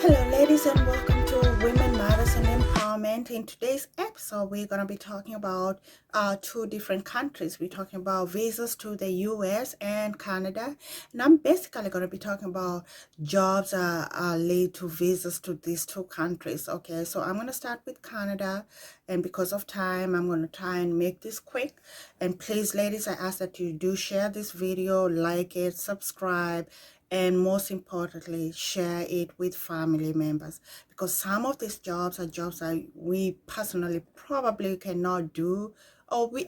Hello, ladies, and welcome to Women Matters and Empowerment. In today's episode, we're going to be talking about two different countries. We're talking about visas to the US and Canada. And I'm basically going to be talking about jobs lead to visas to these two countries. Okay, so I'm going to start with Canada. And because of time, I'm going to try and make this quick. And please, ladies, I ask that you do share this video, like it, subscribe, and most importantly, share it with family members, because some of these jobs are jobs that we personally probably cannot do, or we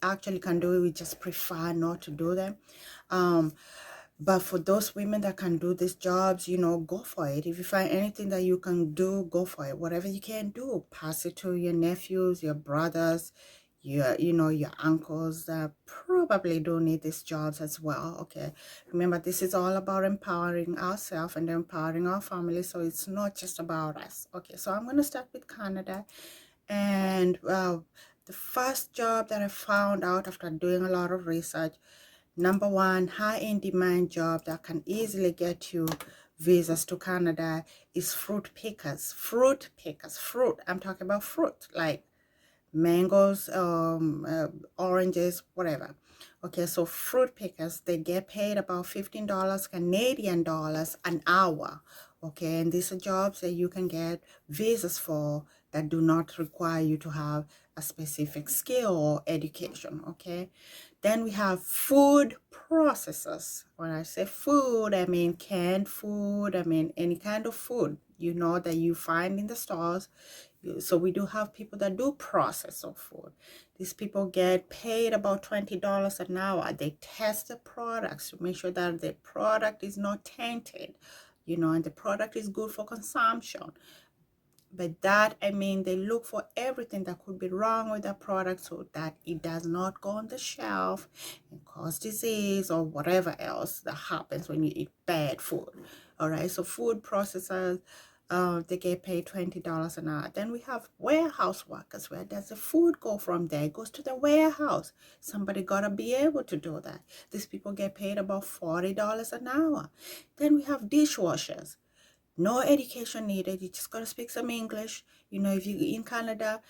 actually can do it, we just prefer not to do them. But for those women that can do these jobs, go for it. If you find anything that you can do, go for it. Whatever you can do, pass it to your nephews, your brothers, your uncles that probably do need these jobs as well. Okay, remember, this is all about empowering ourselves and empowering our family, so it's not just about us. Okay, so I'm going to start with Canada. And the first job that I found out after doing a lot of research, number one high in demand job that can easily get you visas to Canada, is fruit pickers. Fruit, I'm talking about fruit like mangoes, oranges, whatever. Okay, so fruit pickers, they get paid about $15 Canadian dollars an hour. Okay, and these are jobs that you can get visas for that do not require you to have a specific skill or education. Okay, then we have food processors. When I say food, I mean canned food, I mean any kind of food, that you find in the stores. So we do have people that do process of food. These people get paid about $20 an hour. They test the products to make sure that the product is not tainted, and the product is good for consumption. By that, I mean they look for everything that could be wrong with the product so that it does not go on the shelf and cause disease or whatever else that happens when you eat bad food. All right, so food processors, they get paid $20 an hour. Then we have warehouse workers. Where does the food go from there? It goes to the warehouse. Somebody got to be able to do that. These people get paid about $40 an hour. Then we have dishwashers. No education needed. You just gotta speak some English. If you're in Canada,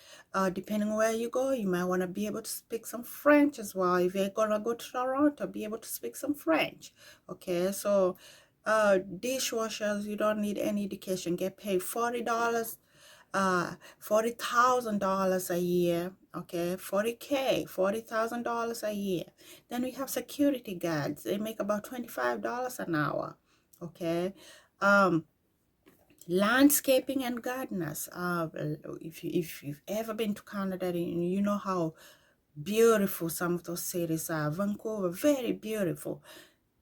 depending on where you go, you might want to be able to speak some French as well. If you're gonna go to Toronto, be able to speak some French. Okay, so dishwashers, you don't need any education. Get paid $40, $40,000 a year. Okay, 40K, $40,000 a year. Then we have security guards. They make about $25 an hour. Okay. Landscaping and gardeners. If you've ever been to Canada, you know how beautiful some of those cities are. Vancouver, very beautiful.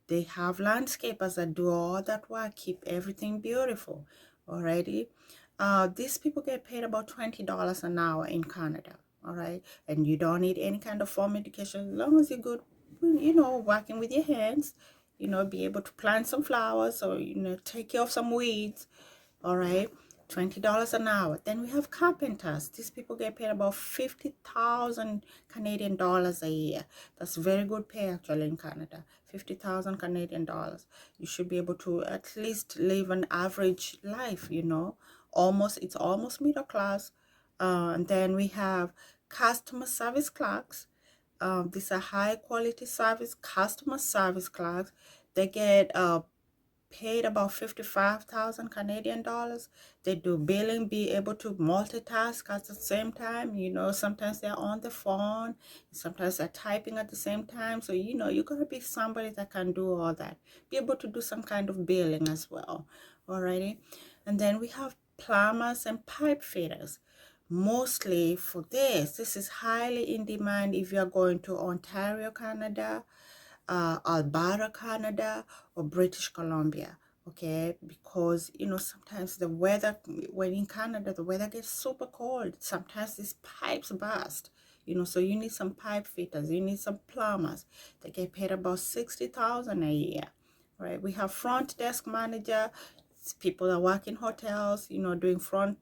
They have landscapers that do all that work, keep everything beautiful. Alrighty. These people get paid about $20 an hour in Canada. All right, and you don't need any kind of formal education as long as you're good, working with your hands. Be able to plant some flowers or take care of some weeds. All right, $20 an hour. Then we have carpenters. These people get paid about 50,000 Canadian dollars a year. That's very good pay actually in Canada. 50,000 Canadian dollars. You should be able to at least live an average life, it's almost middle class. And then we have customer service clerks. These are high quality service customer service clerks. They get paid about 55,000 Canadian dollars. They do billing, be able to multitask at the same time. Sometimes they're on the phone, sometimes they're typing at the same time. So, you're going to be somebody that can do all that. Be able to do some kind of billing as well. Alrighty. And then we have plumbers and pipe fitters. Mostly for this is highly in demand if you're going to Ontario, Canada, Alberta, Canada, or British Columbia. Okay, because sometimes the weather, when in Canada, the weather gets super cold. Sometimes these pipes burst. So you need some pipe fitters, you need some plumbers. They get paid about 60,000 a year. Right? We have front desk manager. It's people that work in hotels. Doing front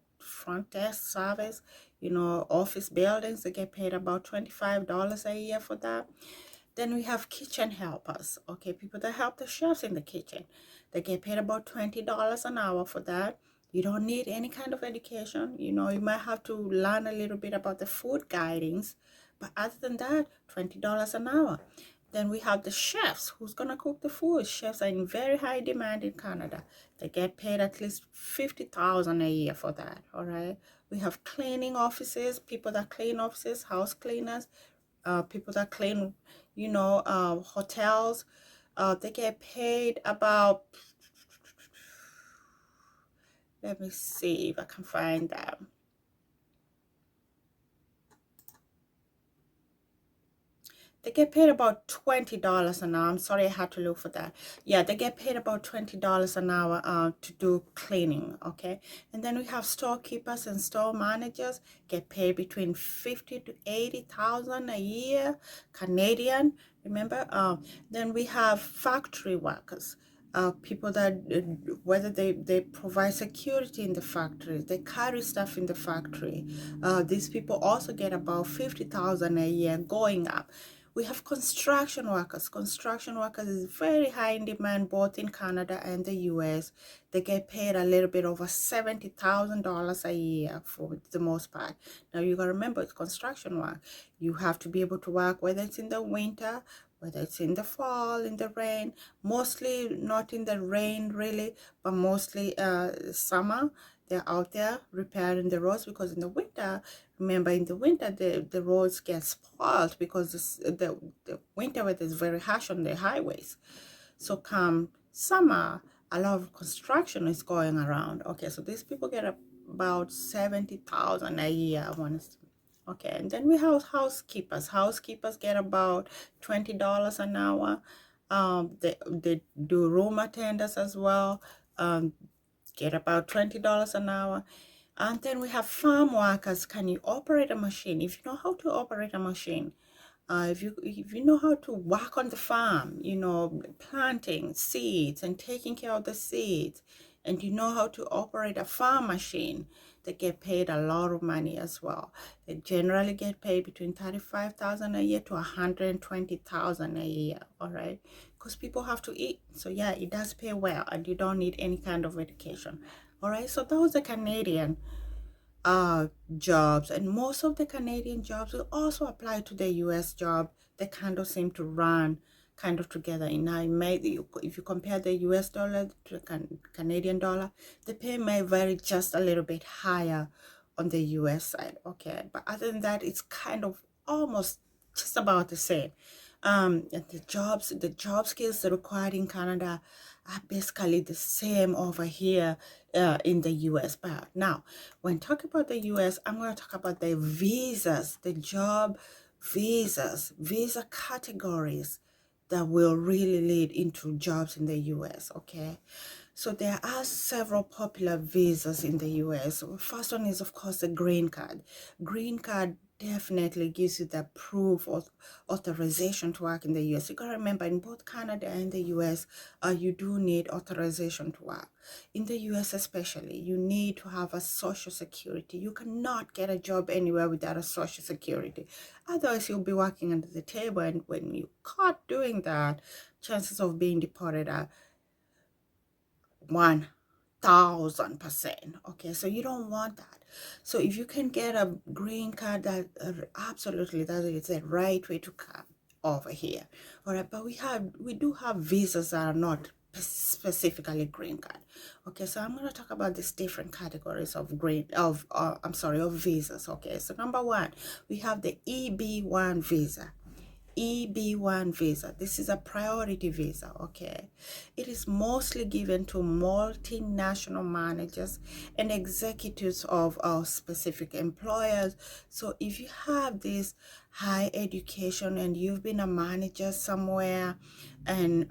desk service. Office buildings. They get paid about $25 a year for that. Then we have kitchen helpers. Okay, people that help the chefs in the kitchen. They get paid about $20 an hour for that. You don't need any kind of education. You know, you might have to learn a little bit about the food guidings, but other than that, $20 an hour. Then we have the chefs. Who's gonna cook the food? Chefs are in very high demand in Canada. They get paid at least $50,000 a year for that. All right. We have cleaning offices, people that clean offices, house cleaners, people that clean, hotels. They get paid about, let me see if I can find that. They get paid about $20 an hour. I'm sorry, I had to look for that. Yeah, they get paid about $20 an hour to do cleaning, okay? And then we have storekeepers and store managers get paid between 50 to 80,000 a year, Canadian. Remember? Then we have factory workers. People that whether they provide security in the factories, they carry stuff in the factory. These people also get about 50,000 a year, going up. We have construction workers. Construction workers is very high in demand both in Canada and the US. They get paid a little bit over $70,000 a year for the most part. Now you gotta remember, it's construction work. You have to be able to work whether it's in the winter, whether it's in the fall, in the rain, mostly not in the rain really, but mostly summer. They're out there repairing the roads, because in the winter, remember, in the winter the roads get spoiled because the winter weather is very harsh on the highways. So come summer, a lot of construction is going around. Okay, so these people get about 70,000 a year, I want to. Okay, and then we have housekeepers. Housekeepers get about $20 an hour. They do room attendants as well. Get about $20 an hour. And then we have farm workers. Can you operate a machine? If you know how to operate a machine, if you know how to work on the farm, planting seeds and taking care of the seeds, and you know how to operate a farm machine, they get paid a lot of money as well. They generally get paid between 35,000 a year to 120,000 a year. All right, because people have to eat. So yeah, it does pay well, and you don't need any kind of education. All right, so those are Canadian jobs, and most of the Canadian jobs will also apply to the US job. They kind of seem to run kind of together. If you compare the US dollar to the Canadian dollar, the pay may vary just a little bit higher on the US side. Okay, but other than that, it's kind of almost just about the same. The job skills required in Canada are basically the same over here in the US. But now, when talking about the US, I'm going to talk about the visas, the job visas, visa categories that will really lead into jobs in the US. Okay, so there are several popular visas in the US. First one is, of course, the green card. Green card definitely gives you the proof of authorization to work in the US. You gotta remember, in both Canada and the US, you do need authorization to work. In the US especially, you need to have a social security. You cannot get a job anywhere without a social security. Otherwise, you'll be working under the table, and when you caught doing that, chances of being deported are 1,000%. Okay, so you don't want that. So if you can get a green card, that absolutely, that is the right way to come over here. All right, but we do have visas that are not specifically green card. Okay, so I'm going to talk about these different categories of of visas. Okay, so number one, we have the EB1 visa. EB1 visa. This is a priority visa, okay? It is mostly given to multinational managers and executives of specific employers. So if you have this high education and you've been a manager somewhere, and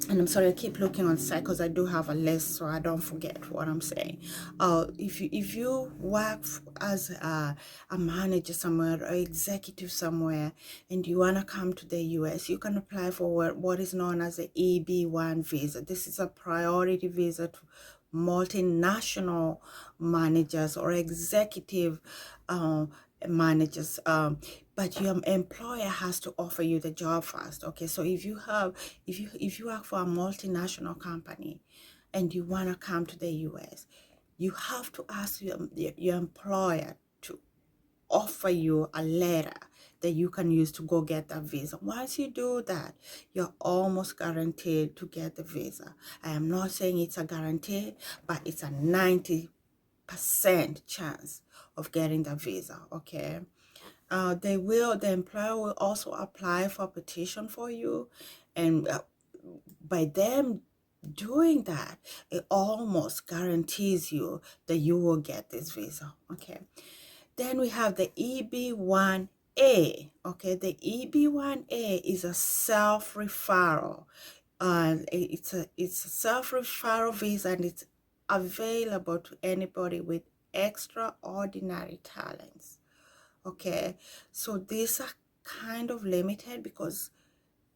I'm sorry, I keep looking on the side because I do have a list so I don't forget what I'm saying. If you work as a manager somewhere or executive somewhere, and you want to come to the US, you can apply for what is known as the EB1 visa. This is a priority visa to multinational managers or executive managers, but your employer has to offer you the job first. Okay, so if you work for a multinational company, and you want to come to the US, you have to ask your employer to offer you a letter that you can use to go get that visa. Once you do that, you're almost guaranteed to get the visa. I am not saying it's a guarantee, but it's a 90% chance of getting the visa, okay? The employer will also apply for a petition for you, and by them doing that, it almost guarantees you that you will get this visa, okay? Then we have the EB-1A, okay? The EB-1A is a self-referral. It's a self-referral visa, and it's available to anybody with extraordinary talents, okay? So these are kind of limited because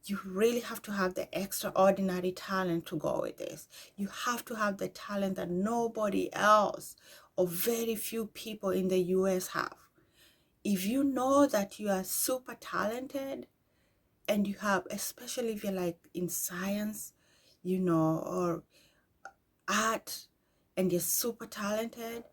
you really have to have the extraordinary talent to go with this. You have to have the talent that nobody else or very few people in the US have. If you know that you are super talented and you have, especially if you're like in science, or art, and you're super talented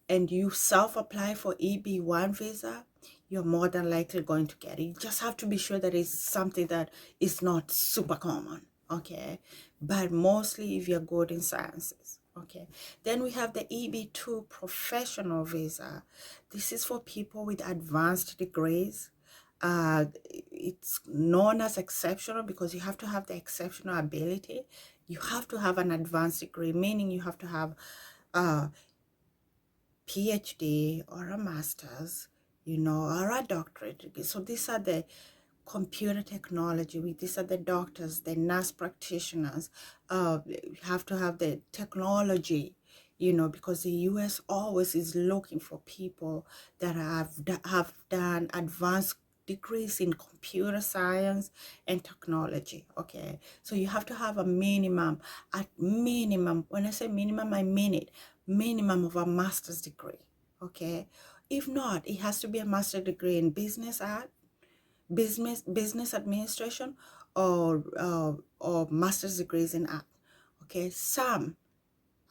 and you self-apply for EB-1 visa, you're more than likely going to get it. You just have to be sure that it's something that is not super common, okay? But mostly if you're good in sciences, okay? Then we have the EB-2 professional visa. This is for people with advanced degrees. It's known as exceptional because you have to have the exceptional ability. You have to have an advanced degree, meaning you have to have a PhD or a master's, or a doctorate degree. So these are the computer technology. These are the doctors, the nurse practitioners. You have to have the technology, because the US always is looking for people that have done advanced degrees in computer science and technology, okay? So you have to have a minimum, when I say minimum, I mean it, minimum of a master's degree, okay? If not, it has to be a master's degree in business administration, or master's degrees in art, okay?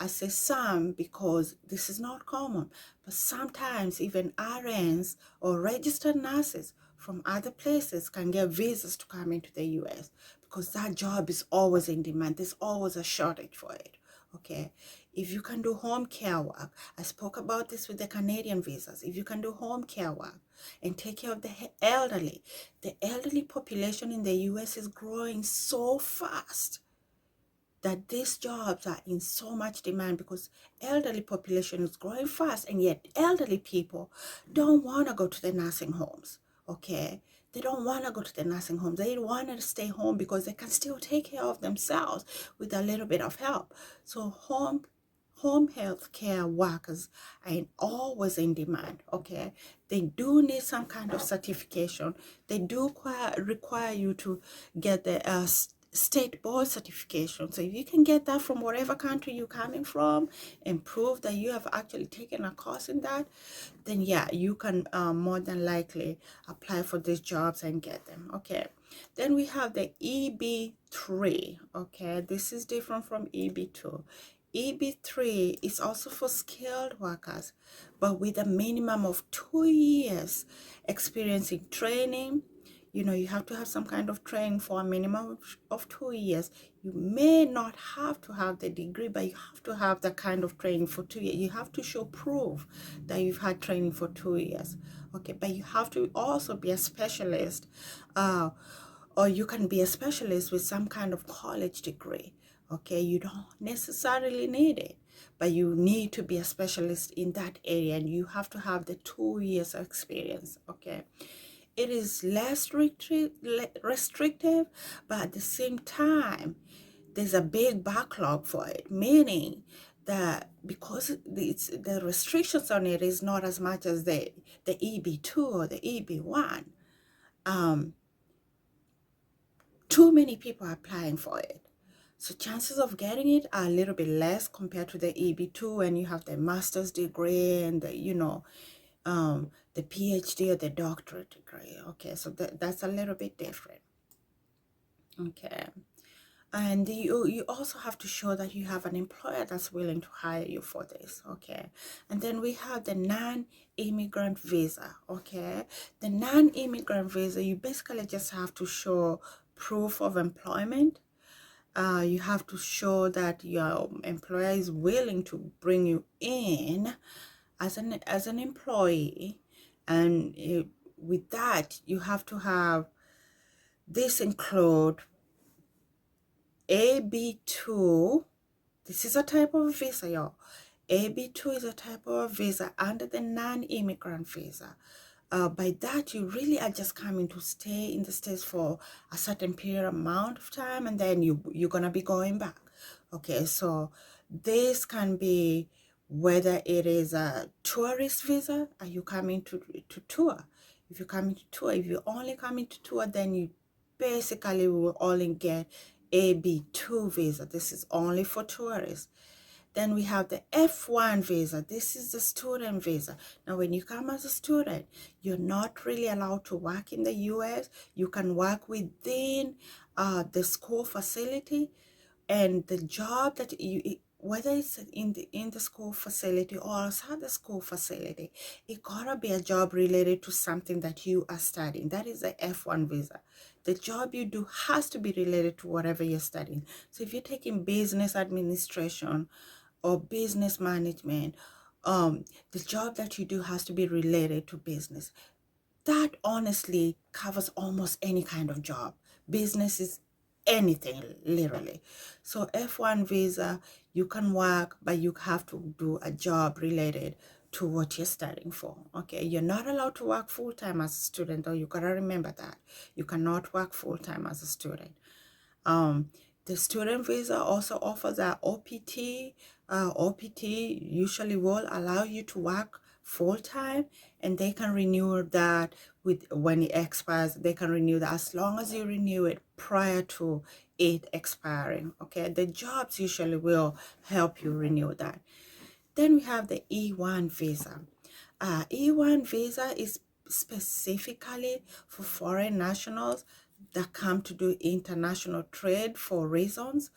I say some because this is not common, but sometimes even RNs or registered nurses from other places can get visas to come into the US because that job is always in demand. There's always a shortage for it, okay? If you can do home care work, I spoke about this with the Canadian visas. If you can do home care work and take care of the elderly population in the US is growing so fast that these jobs are in so much demand because elderly population is growing fast, and yet elderly people don't want to go to the nursing homes, okay? They don't want to go to the nursing homes. They want to stay home because they can still take care of themselves with a little bit of help. So home health care workers are always in demand, okay? They do need some kind of certification. They do require you to get the state board certification. So if you can get that from whatever country you're coming from and prove that you have actually taken a course in that, then yeah, you can more than likely apply for these jobs and get them, okay? Then we have the EB-3, okay? This is different from EB-2. EB-3 is also for skilled workers, but with a minimum of 2 years experience in training. You have to have some kind of training for a minimum of 2 years. You may not have to have the degree, but you have to have that kind of training for 2 years. You have to show proof that you've had training for 2 years, okay? But you have to also be a specialist, or you can be a specialist with some kind of college degree, okay? You don't necessarily need it, but you need to be a specialist in that area, and you have to have the 2 years of experience, okay? It is less restrictive, but at the same time, there's a big backlog for it, meaning that because the restrictions on it is not as much as the EB-2 or the EB-1, too many people are applying for it. So chances of getting it are a little bit less compared to the EB-2 when you have the master's degree and the PhD or the doctorate degree. Okay, so that's a little bit different. Okay. And you also have to show that you have an employer that's willing to hire you for this. Okay. And then we have the non-immigrant visa. Okay. The non-immigrant visa, you basically just have to show proof of employment. You have to show that your employer is willing to bring you in as an employee, and with that you have to have this include AB2. This is a type of visa, y'all. AB2 is a type of visa under the non-immigrant visa. By that, you really are just coming to stay in the States for a certain period amount of time, and then you're gonna be going back. Okay, so this can be whether it is a tourist visa. Are you coming to tour? If you're coming to tour, if you're only coming to tour, then you basically will only get AB2 visa. This is only for tourists. Then we have the F1 visa. This is the student visa. Now, when you come as a student, you're not really allowed to work in the US. You can work within the school facility, and the job that whether it's in the school facility or outside the school facility, it gotta be a job related to something that you are studying. That is the F1 visa. The job you do has to be related to whatever you're studying. So if you're taking business administration or business management, the job that you do has to be related to business. That honestly covers almost any kind of job. Business is anything, literally. So F1 visa, you can work, but you have to do a job related to what you're studying for. Okay, you're not allowed to work full-time as a student, though. You gotta remember that. You cannot work full-time as a student. The student visa also offers a OPT. OPT usually will allow you to work full-time, and they can renew that when it expires. They can renew that as long as you renew it prior to it expiring. Okay, the jobs usually will help you renew that. Then we have the E1 visa. E1 visa is specifically for foreign nationals that come to do international trade for reasons.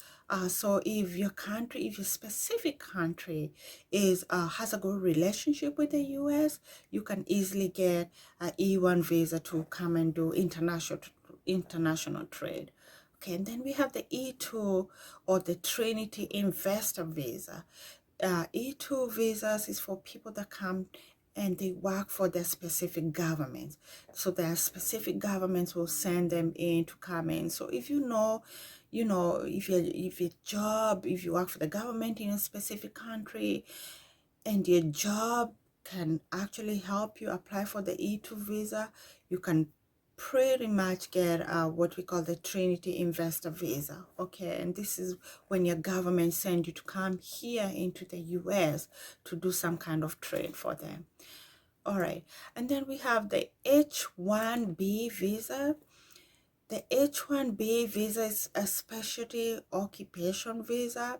So if your country, if your specific country has a good relationship with the US, you can easily get an E1 visa to come and do international trade. Okay, and then we have the E2 or the Trinity Investor Visa. E2 visas is for people that come and they work for their specific governments. So their specific governments will send them in to come in. So if you know, if you work for the government in a specific country, and your job can actually help you apply for the E2 visa, you can pretty much get what we call the Trinity Investor Visa. Okay, and this is when your government sends you to come here into the US to do some kind of trade for them. All right, and then we have the H1B visa. The H1B visa is a specialty occupation visa.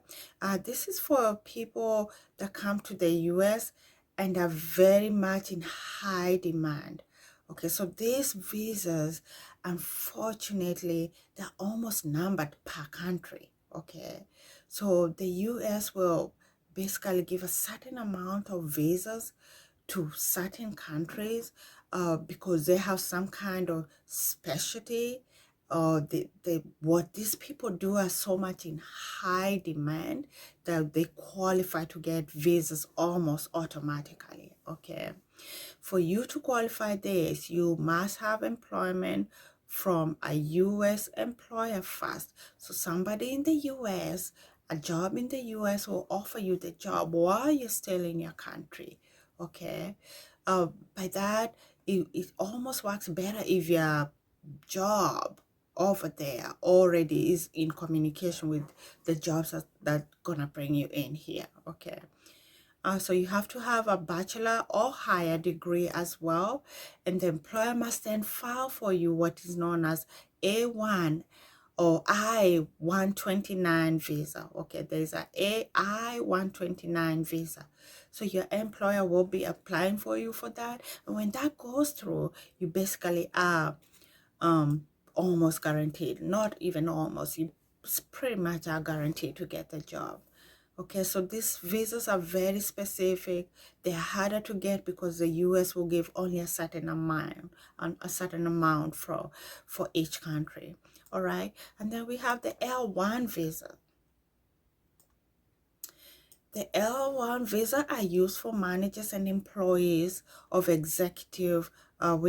This is for people that come to the US and are very much in high demand. Okay, so these visas, unfortunately, they're almost numbered per country. Okay, so the US will basically give a certain amount of visas to certain countries because they have some kind of specialty. What these people do are so much in high demand that they qualify to get visas almost automatically. Okay, for you to qualify this, you must have employment from a US employer first. So somebody in the US, a job in the US will offer you the job while you're still in your country. Okay, by that, it almost works better if your job over there already is in communication with the jobs that gonna bring you in here. Okay, so you have to have a bachelor or higher degree as well, and the employer must then file for you what is known as A1 or I-129 visa. Okay, there's a I-129 visa. So your employer will be applying for you for that. And when that goes through, you basically are almost guaranteed, not even almost, you pretty much are guaranteed to get the job. Okay, so these visas are very specific. They're harder to get because the US will give only a certain amount for each country. All right, and then we have the L1 visa. The L1 visa are used for managers and employees of with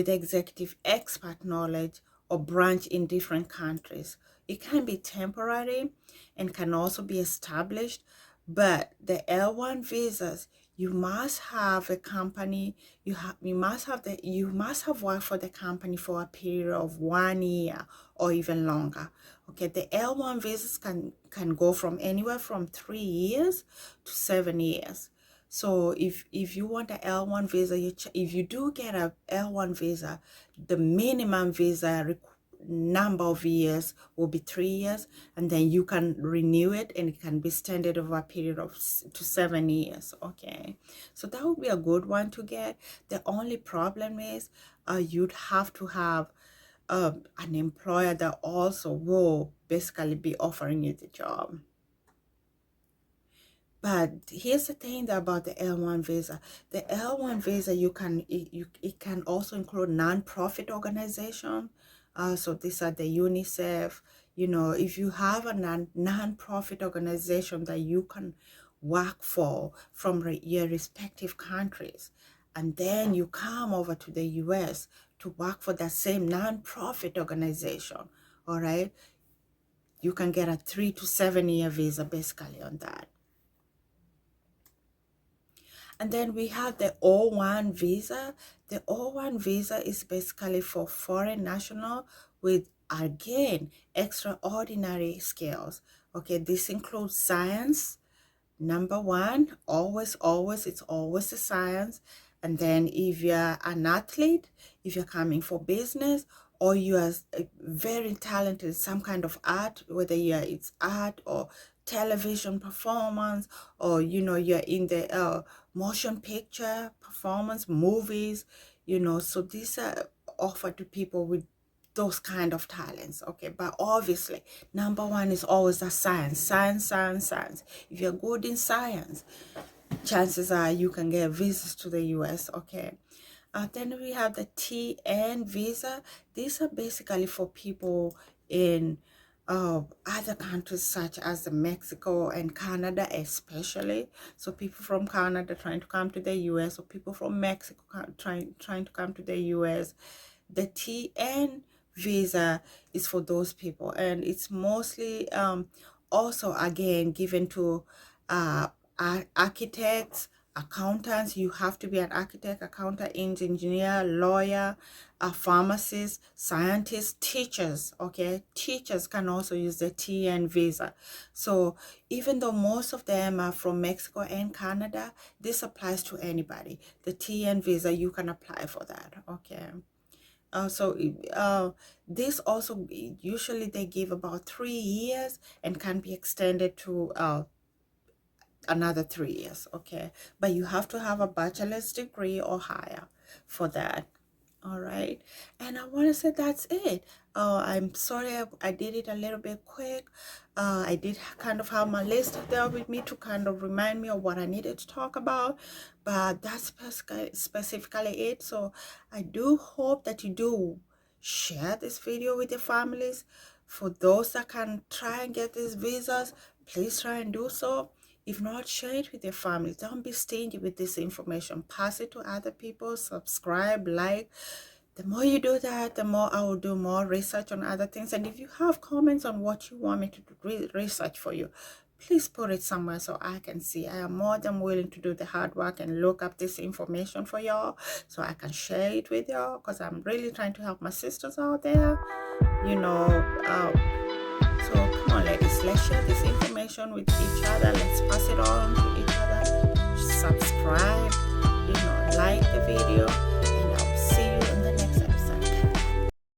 executive expert knowledge or branch in different countries. It can be temporary and can also be established, but the L1 visas, you must have a company, you must have worked for the company for a period of 1 year or even longer. Okay, the L1 visas can go from anywhere from 3 years to 7 years. So if you want a L1 visa, if you do get a L1 visa, the minimum visa number of years will be 3 years, and then you can renew it, and it can be extended over a period of to 7 years. Okay, so that would be a good one to get. The only problem is you'd have to have an employer that also will basically be offering you the job. But here's the thing about the L1 visa. The L1 visa, it can also include non-profit organization. So these are the UNICEF. You know, if you have a non-profit organization that you can work for from your respective countries, and then you come over to the US to work for that same non-profit organization, all right, you can get a 3 to 7 year visa basically on that. And then we have the O1 visa. The O1 visa is basically for foreign national with, again, extraordinary skills. Okay, this includes science. Number one, always, it's always a science. And then if you're an athlete, if you're coming for business, or you are very talented in some kind of art, whether it's art or television performance, or you're in the motion picture performance, movies, so these are offered to people with those kind of talents. Okay, but obviously number one is always a science. If you're good in science, chances are you can get visas to the US. Okay, then we have the TN visa. These are basically for people in other countries such as Mexico and Canada especially. So people from Canada trying to come to the US, or people from Mexico trying to come to the US. The TN visa is for those people, and it's mostly also again given to architects, accountants. You have to be an architect, accountant, engineer, lawyer, a pharmacist, scientist, teachers. Okay, teachers can also use the TN visa. So even though most of them are from Mexico and Canada, this applies to anybody. The TN visa, you can apply for that. Okay. This also, usually they give about 3 years and can be extended to another 3 years. Okay, but you have to have a bachelor's degree or higher for that. All right, and I want to say that's it. I'm sorry I did it a little bit quick. I did kind of have my list there with me to kind of remind me of what I needed to talk about, but that's specifically it. So I do hope that you do share this video with your families. For those that can try and get these visas, please try and do so. If not, share it with your family. Don't be stingy with this information. Pass it to other people. Subscribe, like. The more you do that, the more I will do more research on other things. And if you have comments on what you want me to do research for you, please put it somewhere so I can see. I am more than willing to do the hard work and look up this information for y'all so I can share it with y'all, because I'm really trying to help my sisters out there. So come on, ladies, let's share this information with each other. Let's pass it on to each other. Subscribe, like the video.